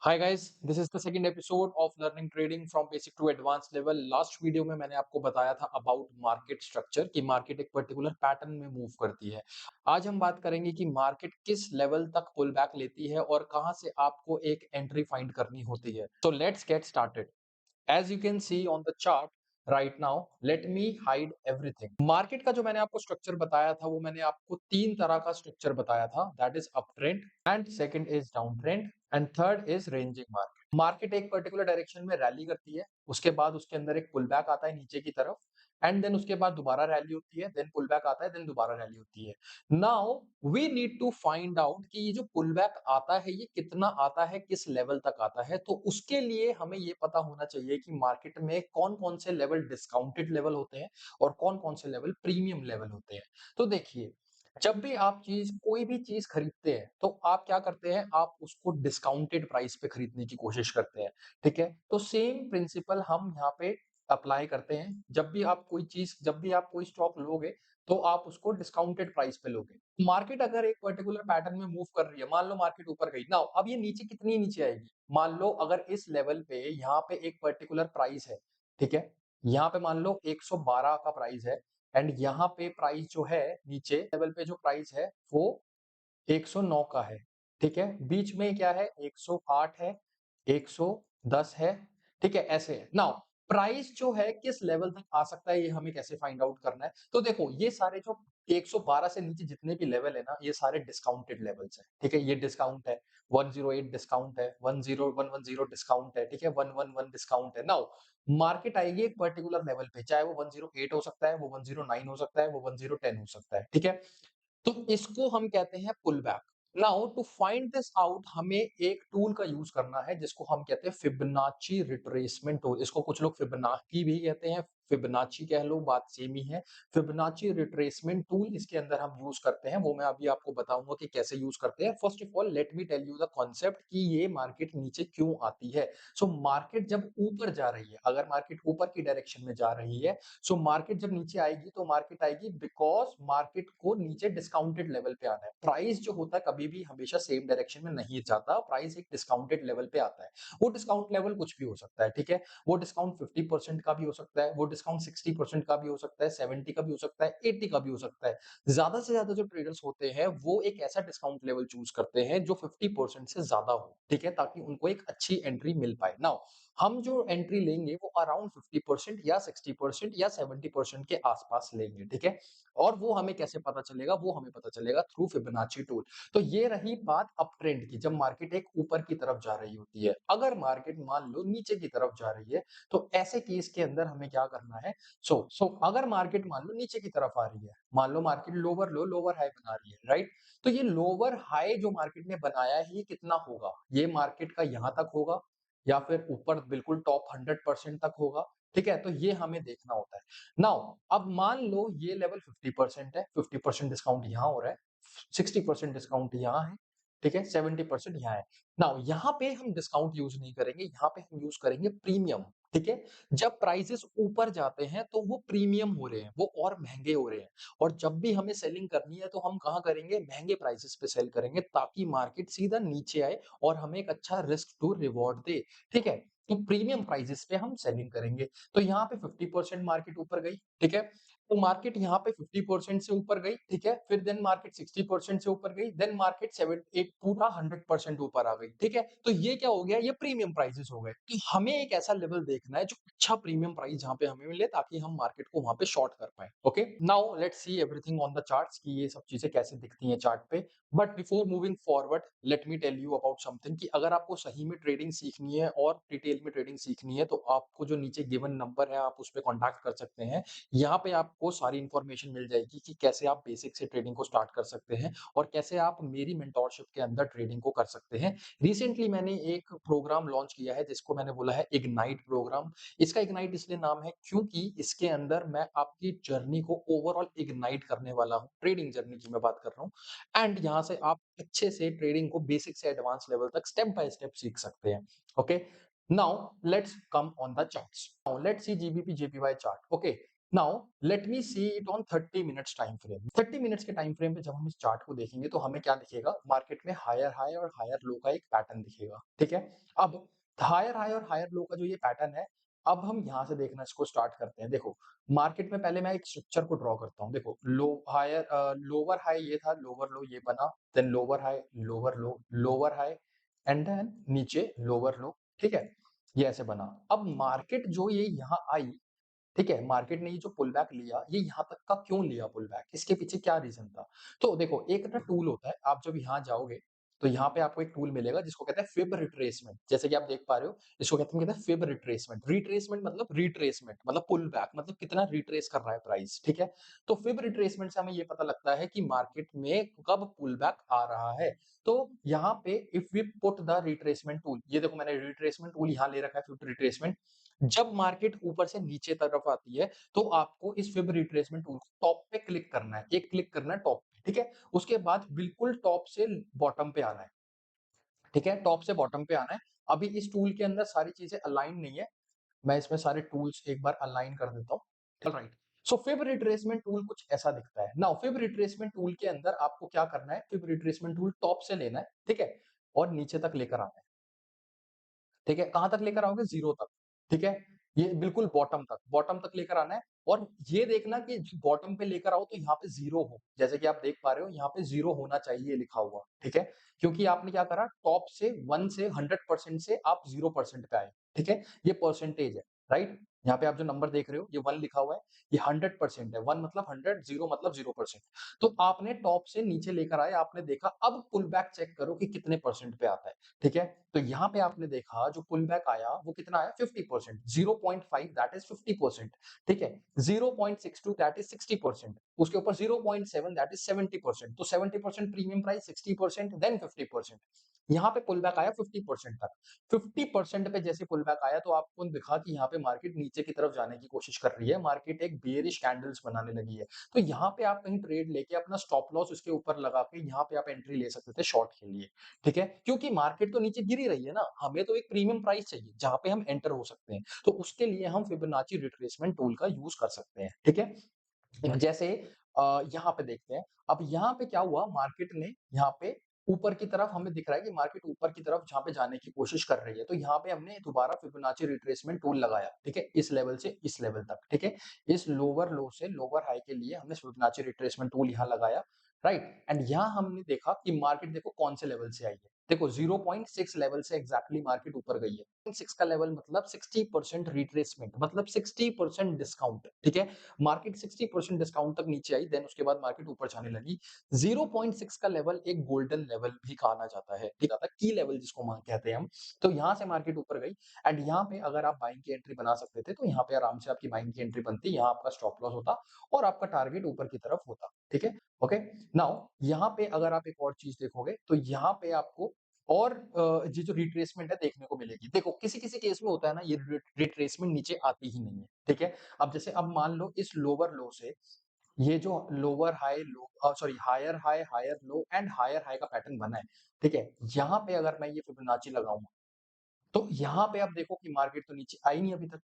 Hi guys, this is the second episode of learning trading from basic to advance level. Last video में मैंने आपको बताया था about market structure कि market एक पर्टिकुलर पैटर्न में मूव करती है। आज हम बात करेंगे कि मार्केट किस लेवल तक पुल बैक लेती है और कहां से आपको एक एंट्री फाइंड करनी होती है। So let's get started. As you can see on the chart right now, let me hide everything. Market का जो मैंने आपको स्ट्रक्चर बताया था वो मैंने आपको तीन तरह का स्ट्रक्चर बताया था, that is up trend and second is down trend and third is ranging market. Market एक पर्टिकुलर डायरेक्शन में रैली करती है, उसके बाद उसके अंदर एक पुल बैक आता है नीचे की तरफ एंड देन उसके बाद दोबारा रैली होती है, देन पुल बैक आता है, देन दोबारा रैली होती है। Now we need to find out कि ये जो पुल बैक आता है ये कितना आता है, किस लेवल तक आता है। तो उसके लिए हमें ये पता होना चाहिए कि मार्केट में कौन कौन से लेवल डिस्काउंटेड लेवल होते हैं और कौन कौन से लेवल प्रीमियम लेवल होते हैं। तो देखिए, जब भी आप कोई भी चीज खरीदते हैं तो आप क्या करते हैं, आप उसको डिस्काउंटेड प्राइस पे खरीदने की कोशिश करते हैं। ठीक है, तो सेम प्रिंसिपल हम यहाँ पे अप्लाई करते हैं। जब भी आप कोई स्टॉक लोगे तो आप उसको डिस्काउंटेड प्राइस पे लोगे। मार्केट अगर एक पर्टिकुलर पैटर्न में मूव कर रही है, मान लो मार्केट ऊपर गई ना, अब ये नीचे कितनी नीचे आएगी। मान लो अगर इस लेवल पे यहाँ पे एक पर्टिकुलर प्राइस है, ठीक है, यहाँ पे मान लो 112 का प्राइस है एंड यहाँ पे प्राइस जो है नीचे लेवल पे जो प्राइस है वो 109 का है। ठीक है, बीच में क्या है, 108 है, 110 है। ठीक है, ऐसे है। नाउ प्राइस जो है किस लेवल तक आ सकता है ये हमें कैसे फाइंड आउट करना है। तो देखो, ये सारे जो 112 से नीचे जितने भी लेवल है ना, ये सारे डिस्काउंटेड लेवल्स हैं। ठीक है, ये डिस्काउंट है, 108 डिस्काउंट है, 10110 डिस्काउंट है, ठीक है, 111 डिस्काउंट है। नाउ मार्केट आएगी एक पर्टिकुलर लेवल पे, चाहे वो 108 हो सकता है, वो 109 हो सकता है, वो 1010 हो सकता है। ठीक है, तो इसको हम कहते हैं pull back. Now to find this out हमें एक टूल का यूज करना है जिसको हम कहते हैं फिबोनाची रिट्रेसमेंट टूल। इसको कुछ लोग फिबोनाची भी कहते हैं, फिबोनाची कह लो, बात सेम ही है। फिबोनाची रिट्रेसमेंट टूल इसके अंदर हम यूज करते हैं, वो मैं अभी आपको बताऊंगा कि कैसे यूज करते हैं। First of all let me tell you the concept कि ये मार्केट नीचे क्यों आती है। सो मार्केट जब ऊपर जा रही है, अगर मार्केट ऊपर की डायरेक्शन में जा रही है, सो मार्केट जब नीचे आएगी तो मार्केट आएगी बिकॉज मार्केट को नीचे डिस्काउंटेड लेवल पे आना है। प्राइस जो होता है कभी भी हमेशा सेम डायरेक्शन में नहीं जाता, प्राइस एक डिस्काउंटेड लेवल पे आता है। वो डिस्काउंट लेवल कुछ भी हो सकता है। ठीक है, वो डिस्काउंट 50% का भी हो सकता है, वो डिस्काउंट 60% का भी हो सकता है, 70 का भी हो सकता है, 80 का भी हो सकता है। ज्यादा से ज्यादा जो ट्रेडर्स होते हैं वो एक ऐसा डिस्काउंट लेवल चूज करते हैं जो 50% से ज्यादा हो, ठीक है, ताकि उनको एक अच्छी एंट्री मिल पाए। नाउ हम जो एंट्री लेंगे वो अराउंड 50% या 60% या 70% के आसपास लेंगे। ठीक है, और वो हमें कैसे पता चलेगा, वो हमें पता चलेगा थ्रू फिबोनाची टूल। तो ये रही बात अप ट्रेंड की, जब मार्केट एक ऊपर की तरफ जा रही होती है। अगर मार्केट मान लो नीचे की तरफ जा रही है तो ऐसे केस के अंदर हमें क्या करना है। सो अगर मार्केट मान लो नीचे की तरफ आ रही है, मान लो मार्केट लोअर हाई बना रही है, राइट। तो ये लोअर हाई जो मार्केट ने बनाया है ये कितना होगा, ये मार्केट का यहां तक होगा या फिर ऊपर बिल्कुल टॉप 100% तक होगा। ठीक है, तो ये हमें देखना होता है। नाउ अब मान लो ये लेवल 50% है, 50% डिस्काउंट यहाँ हो रहा है, 60% डिस्काउंट यहाँ है, ठीक है, 70% यहाँ है। नाउ यहाँ पे हम डिस्काउंट यूज नहीं करेंगे, यहाँ पे हम यूज करेंगे प्रीमियम। ठीक है, जब प्राइसेस ऊपर जाते हैं तो वो प्रीमियम हो रहे हैं, वो और महंगे हो रहे हैं। और जब भी हमें सेलिंग करनी है तो हम कहाँ करेंगे, महंगे प्राइसेस पे सेल करेंगे ताकि मार्केट सीधा नीचे आए और हमें एक अच्छा रिस्क टू रिवॉर्ड दे। ठीक है, तो प्रीमियम प्राइसेस पे हम सेलिंग करेंगे। तो यहाँ पे 50% मार्केट ऊपर गई, ठीक है, तो मार्केट यहाँ पे 50% से ऊपर गई, ठीक है, फिर देन मार्केट 60% से ऊपर गई, देन मार्केट 7 एक पूरा 100% ऊपर आ गई। ठीक है, तो ये क्या हो गया, ये प्रीमियम प्राइसेस हो गए। तो हमें एक ऐसा लेवल देखना है जो अच्छा प्रीमियम प्राइस जहाँ पे हमें मिले ताकि हम मार्केट को वहां पे शॉर्ट कर पाए। Okay, now let's see everything on the charts कि ये सब चीजें कैसे दिखती हैं चार्ट पे। But before moving forward let me tell you about something कि अगर आपको सही में ट्रेडिंग सीखनी है और डिटेल में ट्रेडिंग सीखनी है तो आपको जो नीचे गिवन नंबर है आप उस पर कॉन्टैक्ट कर सकते हैं। यहाँ पे आपको सारी इंफॉर्मेशन मिल जाएगी कि कैसे आप बेसिक से ट्रेडिंग को स्टार्ट कर सकते हैं और कैसे आप मेरी मेंटोरशिप के अंदर ट्रेडिंग को कर सकते हैं। रिसेंटली मैंने एक प्रोग्राम लॉन्च किया है जिसको मैंने बोला है इग्नाइट प्रोग्राम। इसका इग्नाइट इसलिए नाम है क्योंकि इसके अंदर मैं आपकी जर्नी को ओवरऑल इग्नाइट करने वाला हूँ, ट्रेडिंग जर्नी की मैं बात कर रहा हूँ। एंड यहाँ से आप अच्छे से ट्रेडिंग को बेसिक से एडवांस लेवल तक स्टेप बाय स्टेप सीख सकते हैं। Okay, now let's come on the charts. Now let's C GBP JPY chart. Okay, now let me see it on 30 minutes time frame. 30 minutes के time frame पे जब हम इस chart को देखेंगे तो हमें क्या दिखेगा? मार्केट में हायर हाई और हायर लो का एक पैटर्न दिखेगा, ठीक है? अब हायर हाई और हायर लो का जो ये पैटर्न है, अब हम यहाँ से देखना इसको स्टार्ट करते हैं। देखो, मार्केट में पहले मैं एक स्ट्रक्चर को ड्रॉ करता हूँ। देखो, लोअर हाई ये था, लोअर लो ये बना, then lower high, lower low, lower high and then नीचे लोअर लो, ठीक है? ये ऐसे बना। अब मार्केट जो ये यहाँ आई, ठीक है, मार्केट ने ये जो पुल बैक लिया, ये यहाँ तक का क्यों लिया पुल बैक? इसके पीछे क्या रीज़न था? तो देखो, एक ना टूल होता है, आप जब यहाँ जाओगे, तो यहाँ पे आपको एक टूल मिलेगा जिसको कहते हैं फिब रिट्रेसमेंट। जैसे कि आप देख पा रहे हो, इसको कहते हैं फिब रिट्रेसमेंट। रिट्रेसमेंट मतलब रिट्रेसमेंट, मतलब पुल बैक, मतलब कितना रिट्रेस कर रहा है प्राइस, ठीक है? तो फिब रिट्रेसमेंट से हमें ये पता लगता है कि मार्केट में कब पुल बैक आ रहा है। तो यहाँ पे if we put the retracement tool, ये देखो मैंने रिट्रेसमेंट टूल यहाँ ले रखा है, फिब रिट्रेसमेंट। जब मार्केट ऊपर से नीचे तरफ आती है, तो आपको इस फिब रिट्रेसमेंट टूल को टॉप पे क्लिक करना है, एक क्लिक करना है टॉप पे, ठीक है? उसके बाद बिल्कुल टॉप से बॉटम पे आना है, ठीक है? टॉप से बॉटम पे आना है। अभी इस टूल के अंदर सारी चीज़ें अलाइन नहीं है, मैं इसमें सारे टूल्स एक बार अलाइन कर देता हूँ। ऑलराइट, सो फिब रिट्रेसमेंट टूल कुछ ऐसा दिखता है। नाउ फिब रिट्रेसमेंट टूल के अंदर आपको क्या करना है? फिब रिट्रेसमेंट टूल टॉप से लेना है, ठीक है? और नीचे तक लेकर आना है। ठीक है? कहाँ तक लेकर आओगे? 0 तक, ठीक है? ये बिल्कुल बॉटम तक लेकर आना है और ये देखना कि बॉटम पे लेकर आओ तो यहाँ पे 0 हो। जैसे कि आप देख पा रहे हो यहाँ पे 0 होना चाहिए लिखा हुआ, ठीक है? क्योंकि आपने क्या करा, टॉप से 1 से 100% से आप 0% पे आए, ठीक है? ये परसेंटेज है, राइट? यहाँ पे आप जो नंबर देख रहे हो, ये 1 लिखा हुआ है, ये 100% है। 1 मतलब 100, 0 मतलब 0%। तो आपने टॉप से नीचे लेकर आए, आपने देखा, अब पुल बैक चेक करो कि कितने परसेंट पे आता है, ठीक है? तो यहाँ पे आपने देखा जो पुल बैक आया वो कितना आया? 50%। 0.5 दैट इज 50%, ठीक है? 0.62 दैट इज 60%। उसके ऊपर 0.7 दैट इज 70%। तो 70% प्रीमियम प्राइस, 60% देन 50%। यहाँ पे पुल बैक आया 50% तक। 50% पे जैसे पुल बैक आया तो आपको दिखा कि यहाँ पे मार्केट नीचे की तरफ जाने की कोशिश कर रही है, मार्केट एक बेयरिश कैंडल्स बनाने लगी है। तो यहाँ पे आप कहीं ट्रेड लेके अपना स्टॉप लॉस उसके ऊपर लगा के यहाँ पे आप एंट्री ले सकते थे शॉर्ट के लिए, ठीक है? क्योंकि मार्केट तो नीचे गिर ही रही है ना, हमें तो एक प्रीमियम प्राइस चाहिए जहाँ पे हम एंटर हो सकते हैं। तो उसके लिए हम फिबोनाची रिट्रेसमेंट टूल का यूज़ कर सकते हैं, ठीक है? जैसे यहाँ पे देखते हैं, अब यहाँ पे क्या हुआ, मार्केट ने यहाँ पे ऊपर की तरफ हमें दिख रहा है कि मार्केट ऊपर की तरफ जहाँ पे जाने की कोशिश कर रही है, तो यहाँ पे हमने दोबारा फिबोनाची रिट्रेसमेंट टूल लगाया, ठीक है? इस लेवल से इस लेवल तक, ठीक है? इस लोअर लो से लोअर हाई के लिए हमने फिबोनाची रिट्रेसमेंट टूल यहाँ लगाया, राइट? एंड यहाँ हमने देखा कि मार्केट देखो कौन से लेवल से आई है। देखो 0.6 लेवल से एग्ज़ैक्टली मार्केट ऊपर गई है। 6 का लेवल मतलब 60% रिट्रेसमेंट, मतलब 60% डिस्काउंट, ठीक है? मार्केट 60% डिस्काउंट तक नीचे आई, देन उसके बाद मार्केट ऊपर जाने लगी। 0.6 का लेवल एक गोल्डन लेवल भी कहा जाता है, ठीक है? की लेवल जिसको कहते हैं हम। तो यहाँ से मार्केट ऊपर गई एंड यहाँ पे अगर आप बाइंग की एंट्री बना सकते थे, तो यहाँ पे आराम से आपकी बाइंग की एंट्री बनती, यहाँ आपका स्टॉप लॉस होता और आपका टारगेट ऊपर की तरफ होता, ठीक है? ओके, नाउ यहाँ पे अगर आप एक और चीज़ देखोगे, तो यहाँ पे आपको और ये जो रिट्रेसमेंट है देखने को मिलेगी। देखो, किसी-किसी केस में होता है ना, ये रिट्रेसमेंट नीचे आती ही नहीं है, ठीक है? अब जैसे अब मान लो इस लोअर लो से ये जो lower high low sorry higher high, higher low and higher high का पैटर्न बना है, ठीक है? यहाँ पे अगर मैं ये फिबोनाची लगाऊँगा, तो यहाँ पे आप देखो कि मार्केट तो नीचे आई नहीं अभी तक।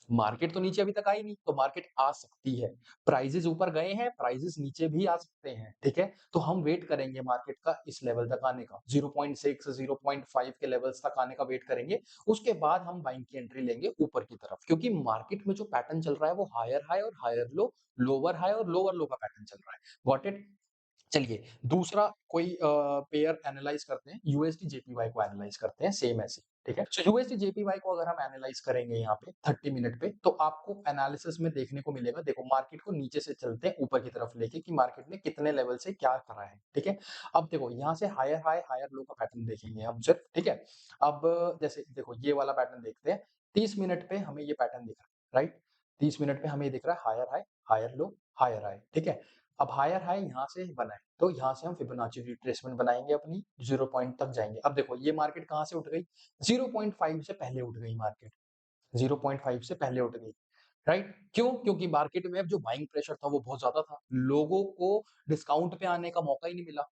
मार्केट तो नीचे अभी तक आई नहीं, तो मार्केट आ सकती है। प्राइसेज़ ऊपर गए हैं, प्राइसेज़ नीचे भी आ सकते हैं, ठीक है? तो हम वेट करेंगे मार्केट का इस लेवल तक आने का, 0.6 0.5 के लेवल्स तक आने का वेट करेंगे। उसके बाद हम बाइंग की एंट्री लेंगे ऊपर की तरफ, क्योंकि मार्केट में जो पैटर्न चल रहा है वो हायर हाई और हायर लो, लोअर हाई और लोअर लो का पैटर्न चल रहा है। Got it? चलिए, दूसरा कोई पेयर एनालाइज़ करते हैं, यूएसडी जेपीवाई को एनालाइज़ करते हैं सेम ऐसे, ठीक है? सो यूएसडी जेपीवाई को अगर हम एनालाइज़ करेंगे यहाँ पे 30 मिनट पे, तो आपको एनालिसिस में देखने को मिलेगा, देखो मार्केट को नीचे से चलते हैं ऊपर की तरफ लेके कि मार्केट ने कितने लेवल से क्या करा है, ठीक है? अब देखो यहाँ से हायर हाई, हायर लो का पैटर्न देखेंगे हम सिर्फ, ठीक है? अब जैसे देखो ये वाला पैटर्न देखते हैं, 30 मिनट पे हमें ये पैटर्न दिख रहा है, राइट? 30 मिनट पे हमें ये दिख रहा है higher high, higher low, higher high, ठीक है? अब हायर हाई यहाँ से बना है, तो यहाँ से हम फिबोनाची रिट्रेसमेंट बनाएँगे अपनी, 0 पॉइंट तक जाएँगे। अब देखो ये मार्केट कहाँ से उठ गई? 0.5 से पहले उठ गई मार्केट, 0.5 से पहले उठ गई, राइट? क्यों? क्योंकि मार्केट में अब जो बाइंग प्रेशर था वो बहुत ज़्यादा था। लोगों को डिस्काउंट पे आने का मौका ही नहीं मिला।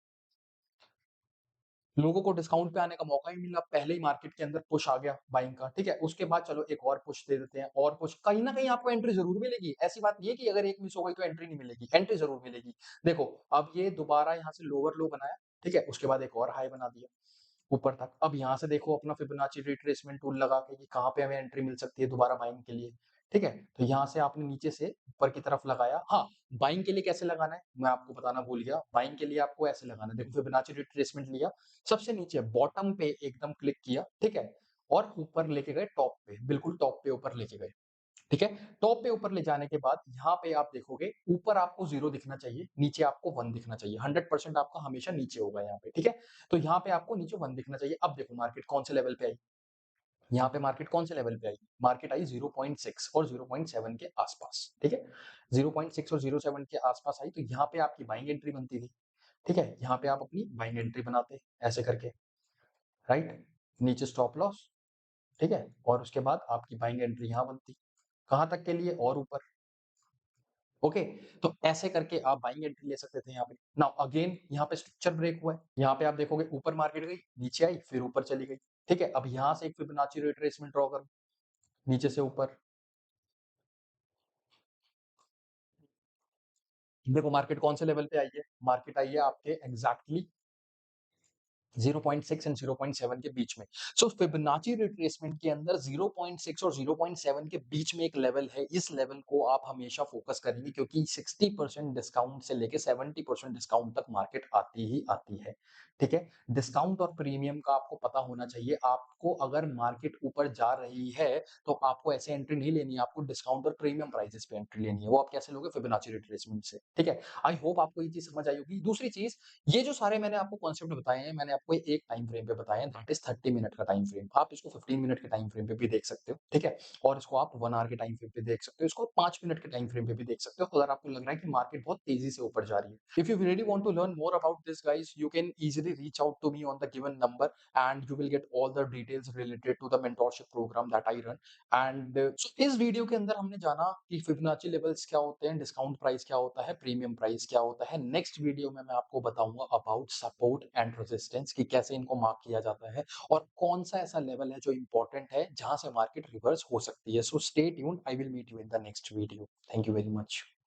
लोगों को डिस्काउंट पे आने का मौका ही नहीं मिला, पहले ही मार्केट के अंदर पुश आ गया बाइंग का, ठीक है? उसके बाद चलो एक और पुश दे देते हैं और पुश कहीं न कहीं आपको एंट्री ज़रूर मिलेगी। ऐसी बात नहीं है कि अगर एक मिस हो गई तो एंट्री नहीं मिलेगी, एंट्री ज़रूर मिलेगी। देखो, अब ये दोबारा यहाँ से लोअर लो बनाया, ठीक है? उसके बाद एक और हाई बना दिया ऊपर तक। अब यहाँ से देखो अपना फिबोनाची रिट्रेसमेंट टूल लगा के कि कहाँ पे हमें एंट्री मिल सकती है दोबारा बाइंग के लिए, ठीक है? तो यहाँ से आपने नीचे से ऊपर की तरफ लगाया। हाँ, बाइंग के लिए कैसे लगाना है, मैं आपको बताना भूल गया। बाइंग के लिए आपको ऐसे लगाना है, देखो फिबोनाची रिट्रेसमेंट लिया, सबसे नीचे बॉटम पे एकदम क्लिक किया, ठीक है? और ऊपर लेके गए टॉप पे, बिल्कुल टॉप पे ऊपर लेके गए, ठीक है? टॉप पे ऊपर ले जाने के बाद यहाँ पे आप देखोगे ऊपर आपको 0 दिखना चाहिए, नीचे आपको 1 दिखना चाहिए। 100% आपका हमेशा नीचे होगा यहाँ पे, ठीक है? तो यहाँ पे आपको नीचे 1 दिखना चाहिए। अब देखो मार्केट कौन से लेवल पे आई? यहाँ पे मार्केट कौन से लेवल पे आई? मार्केट आई 0.6 और 0.7 के आसपास, ठीक है? 0.6 और 0.7 के आसपास आई तो यहाँ पे आपकी बाइंग एंट्री बनती थी, ठीक है? यहाँ पे आप अपनी बाइंग एंट्री बनाते ऐसे करके, राइट? नीचे स्टॉप लॉस, ठीक है? और उसके बाद आपकी बाइंग एंट्री यहाँ बनती। कहाँ तक के लिए? और ऊपर। ओके, तो ऐसे करके आप बाइंग एंट्री ले सकते थे यहाँ पे। नाउ अगेन यहाँ पे स्ट्रक्चर ब्रेक हुआ है। यहाँ पे आप देखोगे ऊपर मार्केट गई, नीचे आई, फिर ऊपर चली गई। ठीक है, अब यहाँ से एक फिबोनाची रिट्रेसमेंट ड्रॉ करो, नीचे से ऊपर। देखो मार्केट कौन से लेवल पे आई है? मार्केट आई है आपके एग्जैक्टली 0.6 एंड 0.7 के बीच में। सो फिबोनाची रिट्रेसमेंट के अंदर 0.6 और 0.7 के बीच में एक लेवल है। इस लेवल को आप हमेशा फोकस करेंगे क्योंकि 60% डिस्काउंट से लेके 70% डिस्काउंट तक मार्केट आती ही आती है। ठीक है? डिस्काउंट और प्रीमियम का आपको पता होना चाहिए। आपको अगर मार्केट ऊपर जा रही है, तो आपको ऐसे एंट्री नहीं लेनी है, आपको डिस्काउंट और प्रीमियम प्राइसेस पे एंट्री लेनी है। वो आप कैसे लोगे? फिबोनाची रिट्रेसमेंट से। ठीक है? आई होप आपको ये चीज़ समझ आई होगी। दूसरी चीज़ ये जो सारे मैंने आपको कॉन्सेप्ट बताए हैं, मैंने आपको एक टाइम फ्रेम पे बताए हैं, दैट इज़ 30 मिनट का टाइम फ्रेम। आप इसको 15 मिनट के टाइम फ्रेम पे भी देख सकते हो, ठीक है? और इसको आप 1 आवर के टाइम फ्रेम पे देख सकते हो, इसको 5 मिनट के टाइम फ्रेम पे भी देख सकते हो, अगर आपको लग रहा है कि मार्केट बहुत तेज़ी से ऊपर जा रही है। If you really want to learn more about this guys, you can easily reach out to me on the given number and you will get all the details related to the mentorship program that I run. And so इस video के अंदर हमने जाना कि Fibonacci levels क्या होते हैं, discount price क्या होता है, प्रीमियम प्राइस क्या होता है। नेक्स्ट वीडियो में मैं आपको बताऊंगा अबाउट सपोर्ट एंड रेजिस्टेंस कि कैसे इनको मार्क किया जाता है और कौन सा ऐसा लेवल है जो इंपॉर्टेंट है जहां से मार्केट रिवर्स हो सकती है। So stay tuned, I will meet you in the next video. Thank you very much.